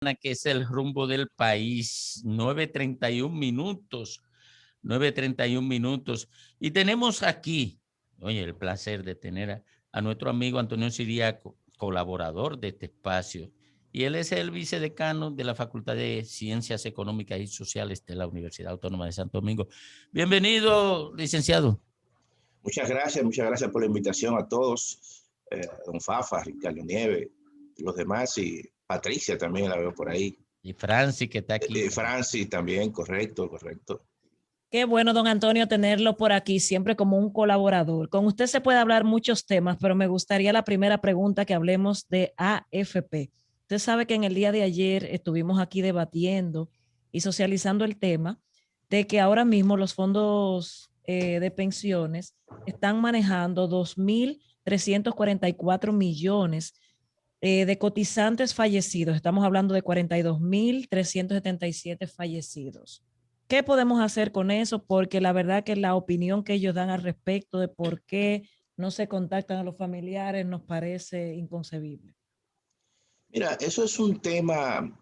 que es el rumbo del país, 9:31 minutos, 9:31 minutos. Y tenemos aquí, oye, el placer de tener a nuestro amigo Antonio Siriaco, colaborador de este espacio. Y él es el vicedecano de la Facultad de Ciencias Económicas y Sociales de la Universidad Autónoma de Santo Domingo. Bienvenido, licenciado. Muchas gracias por la invitación a todos, don Fafa, Ricardo Nieve, los demás, y Patricia también la veo por ahí. Y Francis, que está aquí. Francis también, correcto. Qué bueno, don Antonio, tenerlo por aquí, siempre como un colaborador. Con usted se puede hablar muchos temas, pero me gustaría la primera pregunta que hablemos de AFP. Usted sabe que en el día de ayer estuvimos aquí debatiendo y socializando el tema de que ahora mismo los fondos de pensiones están manejando 2.344 millones de cotizantes fallecidos. Estamos hablando de 42.377 fallecidos. ¿Qué podemos hacer con eso? Porque la verdad que la opinión que ellos dan al respecto de por qué no se contactan a los familiares nos parece inconcebible. Mira, eso es un tema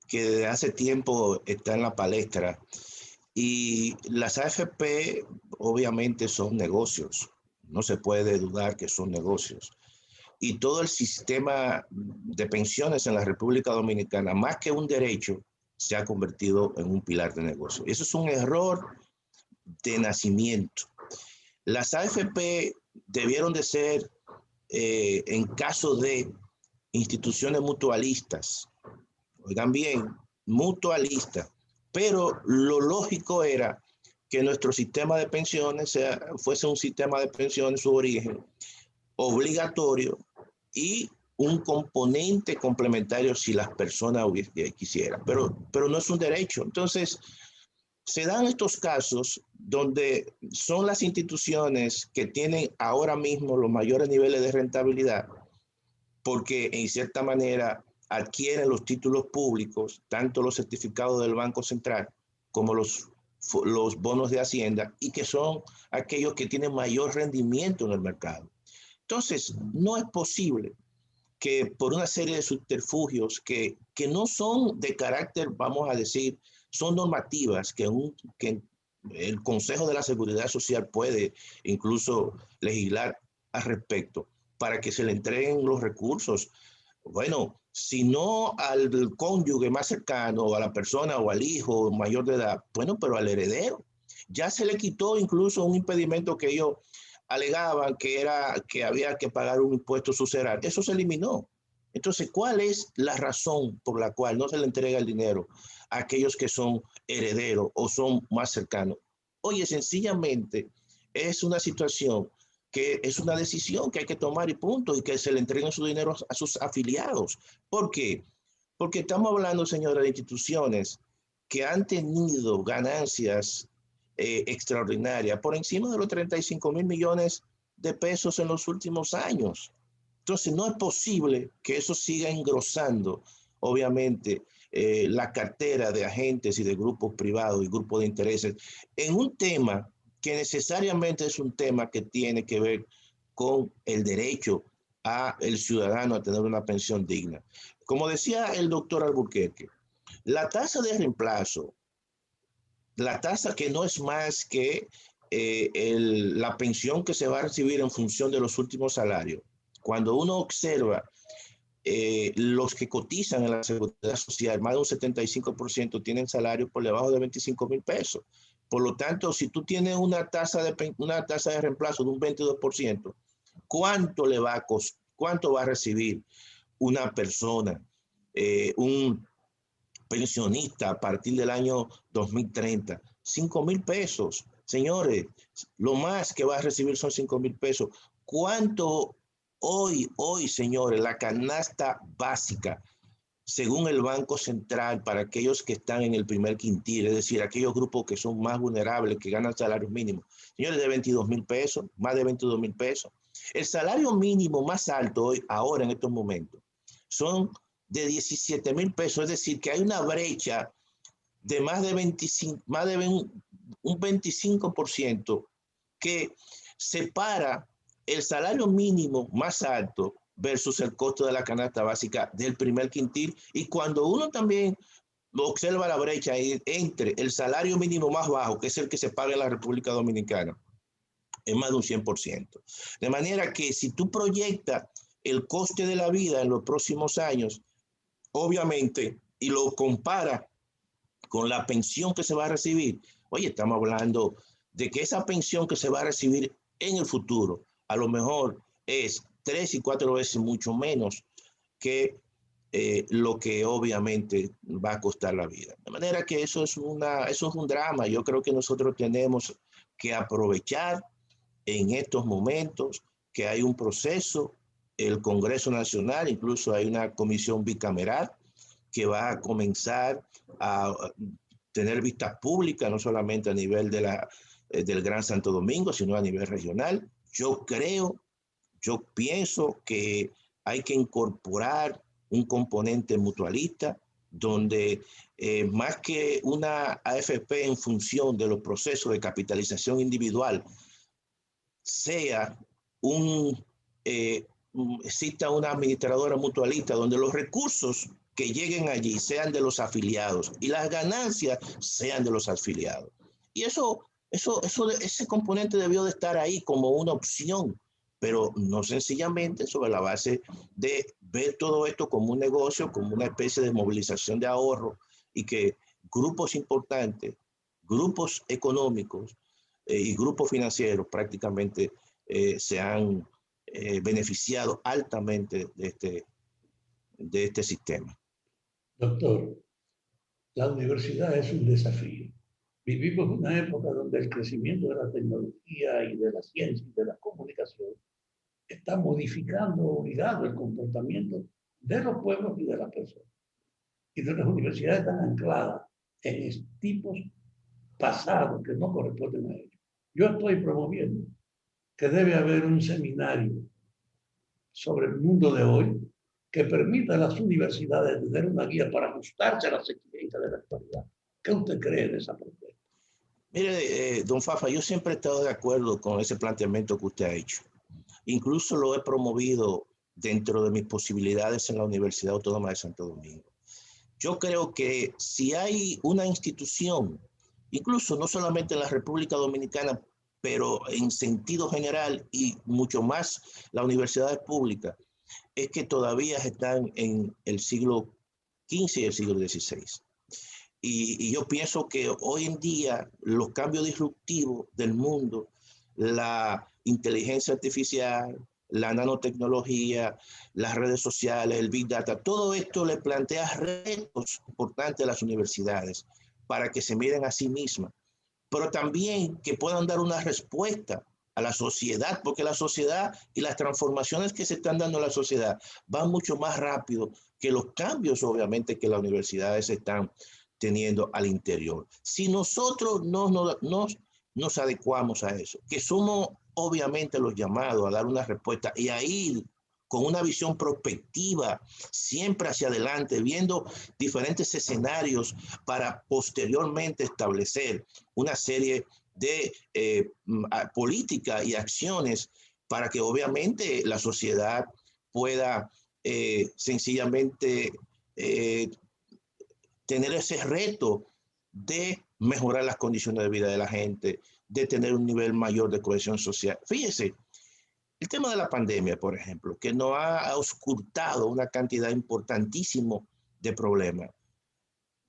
que desde hace tiempo está en la palestra, y las AFP obviamente son negocios, no se puede dudar que son negocios. Y todo el sistema de pensiones en la República Dominicana, más que un derecho, se ha convertido en un pilar de negocio. Eso es un error de nacimiento. Las AFP debieron de ser, en caso de instituciones mutualistas, oigan bien, mutualistas, pero lo lógico era que nuestro sistema de pensiones fuese un sistema de pensiones, su origen, obligatorio y un componente complementario si las personas quisieran, pero no es un derecho. Entonces, se dan estos casos donde son las instituciones que tienen ahora mismo los mayores niveles de rentabilidad, porque en cierta manera adquieren los títulos públicos, tanto los certificados del Banco Central como los bonos de Hacienda, y que son aquellos que tienen mayor rendimiento en el mercado. Entonces, no es posible que por una serie de subterfugios que no son de carácter, vamos a decir, son normativas que el Consejo de la Seguridad Social puede incluso legislar al respecto para que se le entreguen los recursos. Bueno, si no al cónyuge más cercano, o a la persona o al hijo mayor de edad, bueno, pero al heredero. Ya se le quitó incluso un impedimento que ellos alegaban, que era que había que pagar un impuesto sucesorial. Eso se eliminó. Entonces, ¿cuál es la razón por la cual no se le entrega el dinero a aquellos que son herederos o son más cercanos? Oye, sencillamente es una situación que es una decisión que hay que tomar y punto, y que se le entreguen su dinero a sus afiliados. ¿Por qué? Porque estamos hablando, señora, de instituciones que han tenido ganancias extraordinaria, por encima de los 35,000 millones de pesos en los últimos años. Entonces, no es posible que eso siga engrosando, obviamente, la cartera de agentes y de grupos privados y grupos de intereses en un tema que necesariamente es un tema que tiene que ver con el derecho a el ciudadano a tener una pensión digna. Como decía el doctor Alburquerque, la tasa de reemplazo, la tasa que no es más que la pensión que se va a recibir en función de los últimos salarios. Cuando uno observa los que cotizan en la seguridad social, más de un 75% tienen salario por debajo de 25,000 pesos. Por lo tanto, si tú tienes una tasa de reemplazo de un 22%, ¿cuánto va a recibir una persona, un pensionista a partir del año 2030? 5,000 pesos. Señores, lo más que va a recibir son 5,000 pesos. ¿Cuánto hoy, señores, la canasta básica, según el Banco Central, para aquellos que están en el primer quintil, es decir, aquellos grupos que son más vulnerables, que ganan salarios mínimos? Señores, de 22,000 pesos, más de 22,000 pesos. El salario mínimo más alto hoy, ahora en estos momentos, son de 17,000 pesos, es decir, que hay una brecha de más de un 25% que separa el salario mínimo más alto versus el costo de la canasta básica del primer quintil. Y cuando uno también observa la brecha entre el salario mínimo más bajo, que es el que se paga en la República Dominicana, es más de un 100%. De manera que si tú proyectas el coste de la vida en los próximos años, obviamente, y lo comparas con la pensión que se va a recibir, oye, estamos hablando de que esa pensión que se va a recibir en el futuro, a lo mejor es 3 y 4 veces mucho menos que lo que obviamente va a costar la vida. De manera que eso es un drama. Yo creo que nosotros tenemos que aprovechar en estos momentos que hay un proceso, el Congreso Nacional, incluso hay una comisión bicameral que va a comenzar a tener vistas públicas, no solamente a nivel del Gran Santo Domingo, sino a nivel regional. Yo pienso que hay que incorporar un componente mutualista donde más que una AFP en función de los procesos de capitalización individual, exista una administradora mutualista donde los recursos que lleguen allí sean de los afiliados y las ganancias sean de los afiliados. Y ese componente debió de estar ahí como una opción, pero no sencillamente sobre la base de ver todo esto como un negocio, como una especie de movilización de ahorro y que grupos importantes, grupos económicos y grupos financieros prácticamente se han beneficiado altamente de este sistema. Doctor, la universidad es un desafío. Vivimos una época donde el crecimiento de la tecnología y de la ciencia y de la comunicación está modificando, obligando el comportamiento de los pueblos y de las personas. Y de las universidades están ancladas en tipos pasados que no corresponden a ellos. Yo estoy promoviendo que debe haber un seminario sobre el mundo de hoy que permita a las universidades tener una guía para ajustarse a las exigencias de la actualidad. ¿Qué usted cree de esa propuesta? Mire, don Fafa, yo siempre he estado de acuerdo con ese planteamiento que usted ha hecho. Incluso lo he promovido dentro de mis posibilidades en la Universidad Autónoma de Santo Domingo. Yo creo que si hay una institución, incluso no solamente en la República Dominicana, pero en sentido general y mucho más las universidades públicas, es que todavía están en el siglo XV y el siglo XVI. Y yo pienso que hoy en día los cambios disruptivos del mundo, la inteligencia artificial, la nanotecnología, las redes sociales, el Big Data, todo esto le plantea retos importantes a las universidades para que se miren a sí mismas, pero también que puedan dar una respuesta a la sociedad, porque la sociedad y las transformaciones que se están dando en la sociedad van mucho más rápido que los cambios, obviamente, que las universidades están teniendo al interior. Si nosotros nos adecuamos a eso, que somos obviamente los llamados a dar una respuesta y a ir con una visión prospectiva, siempre hacia adelante, viendo diferentes escenarios para posteriormente establecer una serie de políticas y acciones para que obviamente la sociedad pueda sencillamente tener ese reto de mejorar las condiciones de vida de la gente, de tener un nivel mayor de cohesión social. Fíjese, el tema de la pandemia, por ejemplo, que nos ha auscultado una cantidad importantísima de problemas.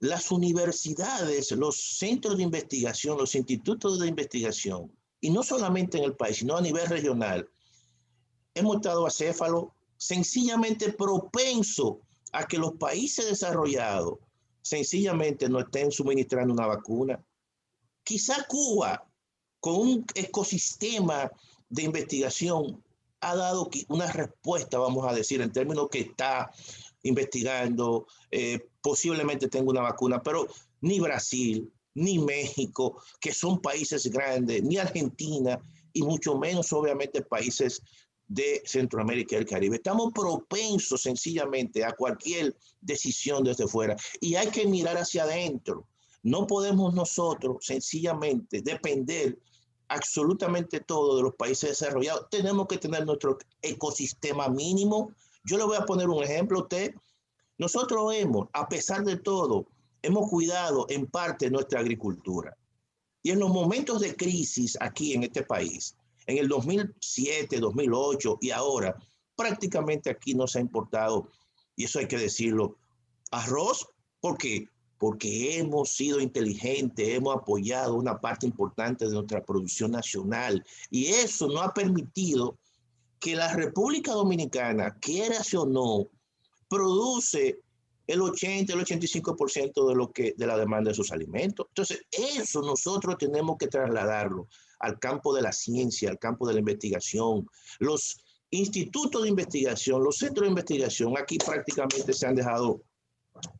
Las universidades, los centros de investigación, los institutos de investigación, y no solamente en el país, sino a nivel regional, hemos estado acéfalos, sencillamente propenso a que los países desarrollados sencillamente no estén suministrando una vacuna. Quizá Cuba, con un ecosistema de investigación, ha dado una respuesta, vamos a decir, en términos que está investigando, posiblemente tenga una vacuna, pero ni Brasil, ni México, que son países grandes, ni Argentina, y mucho menos, obviamente, países de Centroamérica y el Caribe. Estamos propensos sencillamente a cualquier decisión desde fuera y hay que mirar hacia adentro. No podemos nosotros sencillamente depender absolutamente todo de los países desarrollados, tenemos que tener nuestro ecosistema mínimo. Yo le voy a poner un ejemplo a usted. Nosotros a pesar de todo, hemos cuidado en parte nuestra agricultura. Y en los momentos de crisis aquí en este país, en el 2007, 2008 y ahora, prácticamente aquí no se ha importado, y eso hay que decirlo, arroz. ¿Por qué? Porque hemos sido inteligentes, hemos apoyado una parte importante de nuestra producción nacional, y eso no ha permitido que la República Dominicana, quiera o no, produce el 80, el 85% de la demanda de sus alimentos. Entonces, eso nosotros tenemos que trasladarlo al campo de la ciencia, al campo de la investigación. Los institutos de investigación, los centros de investigación, aquí prácticamente se han dejado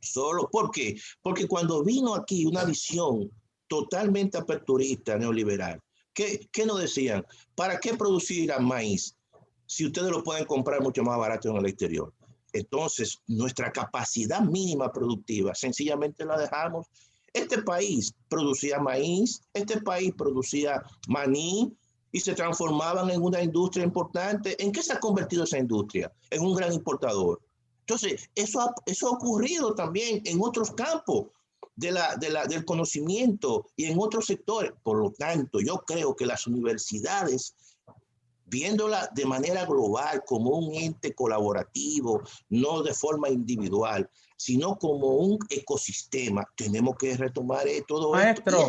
solo. ¿Por qué? Porque cuando vino aquí una visión totalmente aperturista, neoliberal, ¿qué nos decían? ¿Para qué producir maíz si ustedes lo pueden comprar mucho más barato en el exterior? Entonces, nuestra capacidad mínima productiva, sencillamente la dejamos. Este país producía maíz, este país producía maní y se transformaban en una industria importante. ¿En qué se ha convertido esa industria? En un gran importador. Entonces, eso ha ocurrido también en otros campos del conocimiento y en otros sectores. Por lo tanto, yo creo que las universidades, viéndola de manera global como un ente colaborativo, no de forma individual, sino como un ecosistema, tenemos que retomar todo Maestro, esto.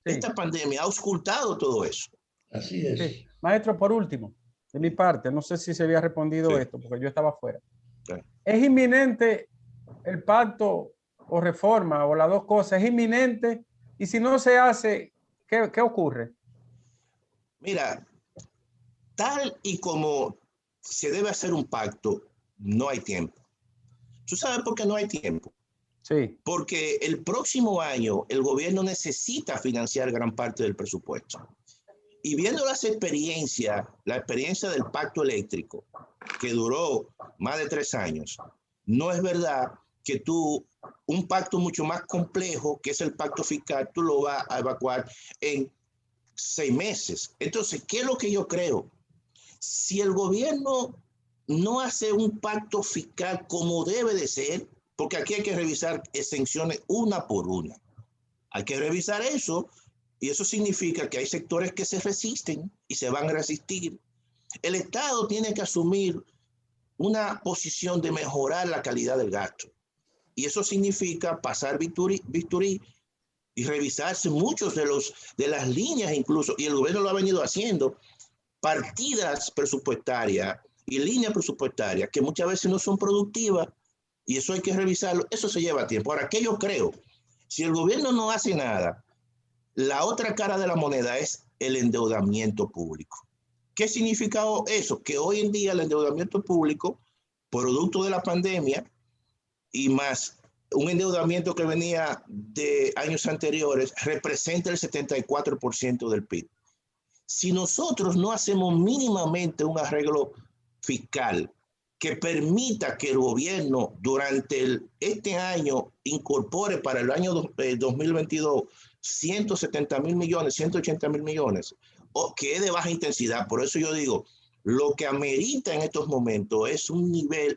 Y esta pandemia ha auscultado todo eso. Así es. sí. Maestro, por último, de mi parte, no sé si se había respondido esto, porque yo estaba fuera. ¿Es inminente el pacto o reforma o las dos cosas? ¿Es inminente? Y si no se hace, ¿qué ocurre? Mira, tal y como se debe hacer un pacto, no hay tiempo. ¿Tú sabes por qué no hay tiempo? Sí. Porque el próximo año el gobierno necesita financiar gran parte del presupuesto. Y viendo la experiencia del pacto eléctrico, que duró más de 3 años, no es verdad que un pacto mucho más complejo, que es el pacto fiscal, tú lo vas a evacuar en 6 meses. Entonces, ¿qué es lo que yo creo? Si el gobierno no hace un pacto fiscal como debe de ser, porque aquí hay que revisar exenciones una por una. Hay que revisar eso, y eso significa que hay sectores que se resisten y se van a resistir. El Estado tiene que asumir una posición de mejorar la calidad del gasto. Y eso significa pasar bisturí y revisarse muchos de las líneas incluso, y el gobierno lo ha venido haciendo, partidas presupuestarias y líneas presupuestarias que muchas veces no son productivas, y eso hay que revisarlo. Eso se lleva tiempo. Ahora, ¿qué yo creo? Si el gobierno no hace nada, la otra cara de la moneda es el endeudamiento público. ¿Qué significa eso? Que hoy en día el endeudamiento público, producto de la pandemia y más un endeudamiento que venía de años anteriores, representa el 74% del PIB. Si nosotros no hacemos mínimamente un arreglo fiscal que permita que el gobierno durante este año incorpore para el año 2022 170.000 millones, 180.000 millones, que es de baja intensidad. Por eso yo digo, lo que amerita en estos momentos es un nivel,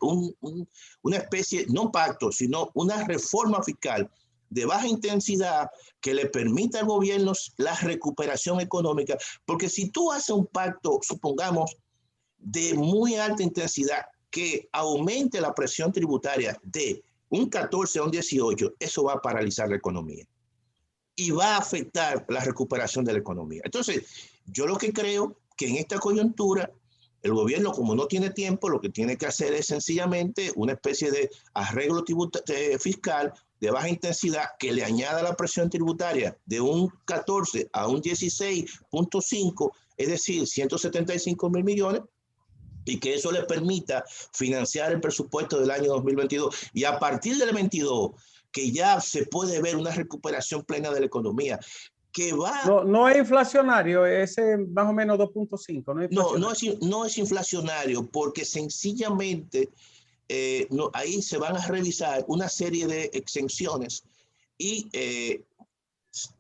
una especie, no pacto, sino una reforma fiscal de baja intensidad que le permita al gobierno la recuperación económica, porque si tú haces un pacto, supongamos, de muy alta intensidad que aumente la presión tributaria de un 14 a un 18, eso va a paralizar la economía y va a afectar la recuperación de la economía. Entonces, yo lo que creo que en esta coyuntura, el gobierno, como no tiene tiempo, lo que tiene que hacer es sencillamente una especie de arreglo fiscal de baja intensidad que le añada la presión tributaria de un 14 a un 16.5, es decir, 175.000 millones, y que eso le permita financiar el presupuesto del año 2022. Y a partir del 22, que ya se puede ver una recuperación plena de la economía, que va... No es inflacionario, ese más o menos 2.5, ¿no es inflacionario? No es inflacionario, porque sencillamente ahí se van a revisar una serie de exenciones y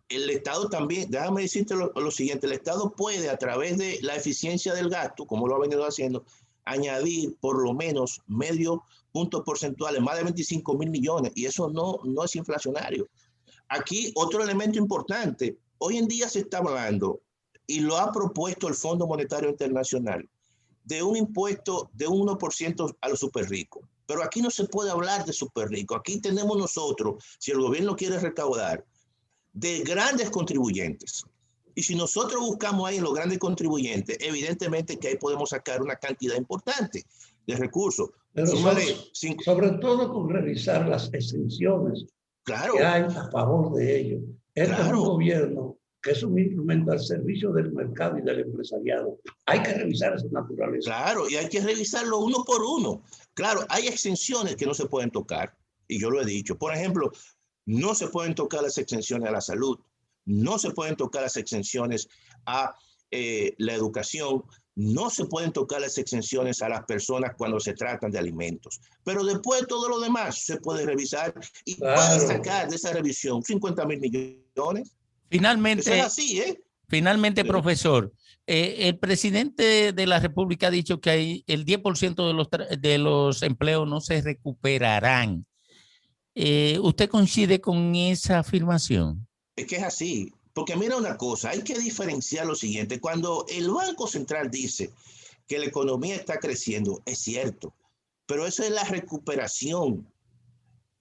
El Estado también, déjame decirte lo siguiente, el Estado puede, a través de la eficiencia del gasto, como lo ha venido haciendo, añadir por lo menos medio punto porcentual, más de 25.000 millones, y eso no es inflacionario. Aquí otro elemento importante, hoy en día se está hablando, y lo ha propuesto el Fondo Monetario Internacional, de un impuesto de un 1% a los super ricos. Pero aquí no se puede hablar de super ricos. Aquí tenemos nosotros, si el gobierno quiere recaudar, de grandes contribuyentes. Y si nosotros buscamos ahí en los grandes contribuyentes, evidentemente que ahí podemos sacar una cantidad importante de recursos. Pero sobre todo con revisar las exenciones que hay a favor de ellos. Este es un gobierno que es un instrumento al servicio del mercado y del empresariado. Hay que revisar esa naturaleza. Claro, y hay que revisarlo uno por uno. Claro, hay exenciones que no se pueden tocar, y yo lo he dicho. Por ejemplo, no se pueden tocar las exenciones a la salud, no se pueden tocar las exenciones a la educación, no se pueden tocar las exenciones a las personas cuando se tratan de alimentos. Pero después todo lo demás se puede revisar y puede sacar de esa revisión 50.000 millones. Finalmente, eso es así, finalmente, profesor, el presidente de la República ha dicho que hay el 10% de los empleos no se recuperarán. ¿Usted coincide con esa afirmación? Es que es así, porque mira una cosa, hay que diferenciar lo siguiente. Cuando el Banco Central dice que la economía está creciendo, es cierto, pero eso es la recuperación.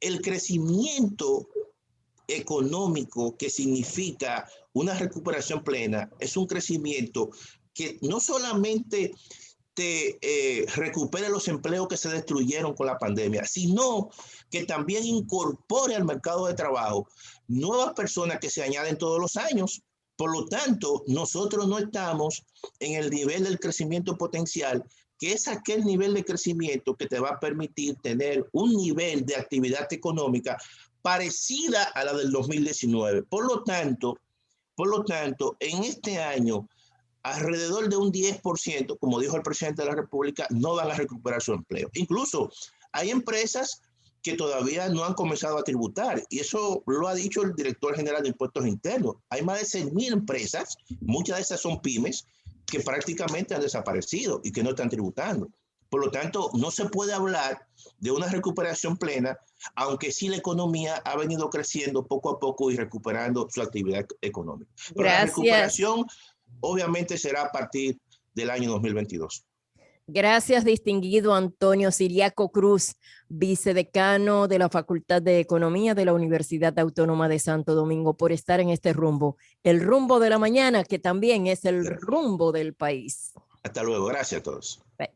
El crecimiento económico, que significa una recuperación plena, es un crecimiento que no solamente te recupere los empleos que se destruyeron con la pandemia, sino que también incorpore al mercado de trabajo nuevas personas que se añaden todos los años. Por lo tanto, nosotros no estamos en el nivel del crecimiento potencial, que es aquel nivel de crecimiento que te va a permitir tener un nivel de actividad económica parecida a la del 2019. Por lo tanto, en este año, alrededor de un 10%, como dijo el presidente de la República, no van a recuperar su empleo. Incluso hay empresas que todavía no han comenzado a tributar, y eso lo ha dicho el director general de Impuestos Internos. Hay más de 6.000 empresas, muchas de esas son pymes, que prácticamente han desaparecido y que no están tributando. Por lo tanto, no se puede hablar de una recuperación plena, aunque sí la economía ha venido creciendo poco a poco y recuperando su actividad económica. Pero la recuperación obviamente será a partir del año 2022. Gracias, distinguido Antonio Siriaco Cruz, vicedecano de la Facultad de Economía de la Universidad Autónoma de Santo Domingo, por estar en este rumbo, el rumbo de la mañana, que también es el rumbo del país. Hasta luego, gracias a todos. Bye.